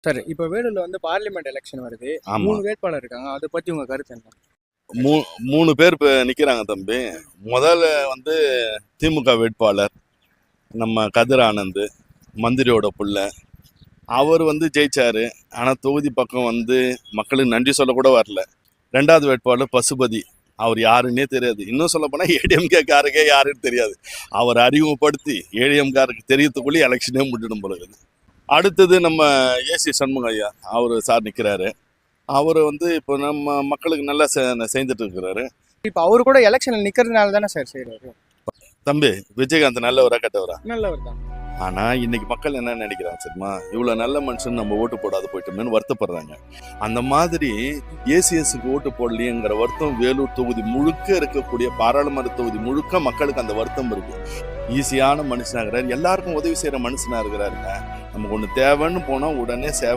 சரி, இப்போ வேலூர்ல வந்து பார்லிமெண்ட் எலெக்ஷன் வருது. ஆமா 3 வேட்பாளர் இருக்காங்க. அதை பத்தி உங்க கருத்து என்ன? மூணு பேர் இப்போ நிக்கிறாங்க தம்பி. முதல்ல வந்து திமுக வேட்பாளர் நம்ம கதிர் ஆனந்த், மந்திரியோட புள்ள. அவர் வந்து ஜெயிச்சாரு. ஆனா தொகுதி பக்கம் வந்து மக்களுக்கு நன்றி சொல்ல கூட வரல. ரெண்டாவது வேட்பாளர் பசுபதி. அவர் யாருன்னே தெரியாது. இன்னும் சொல்ல போனா ஏடிஎம்கே காருக்கே யாருன்னு தெரியாது. அவர் அறிமுகப்படுத்தி ஏடிஎம்காருக்கு தெரியறதுக்குள்ளே எலெக்ஷனே முடிஞ்சிடும் போல இருக்குது. அடுத்தது நம்ம ஏசி சண்முக ஐயா, அவர் சார் நிற்கிறாரு. அவர் வந்து இப்போ நம்ம மக்களுக்கு நல்லா செய்துட்டு இருக்கிறாரு. இப்போ அவரு கூட எலெக்ஷன்ல நிக்கிறதுனால தானே சார் செய்யறாரு. தம்பி, விஜயகாந்த் நல்லவரா கெட்டவரா? நல்லவர் தான். ஆனா இன்னைக்கு மக்கள் என்ன நினைக்கிறாங்க சரிமா, இவ்வளவு நல்ல மனுஷன் நம்ம ஓட்டு போடாத போயிட்டோமேனு வருத்தப்படுறாங்க. அந்த மாதிரி ஏசிஎஸ்க்கு ஓட்டு போடலையேங்கிற வருத்தம் வேலூர் தொகுதி முழுக்க இருக்கக்கூடிய பாராளுமன்ற தொகுதி முழுக்க மக்களுக்கு அந்த வருத்தம் இருக்கு. ஈஸியான மனுஷனா இருக்கிறாரு, எல்லாருக்கும் உதவி செய்யற மனுஷனா இருக்கிறாருங்க. நமக்கு ஒண்ணு தேவைன்னு போனா உடனே சேவை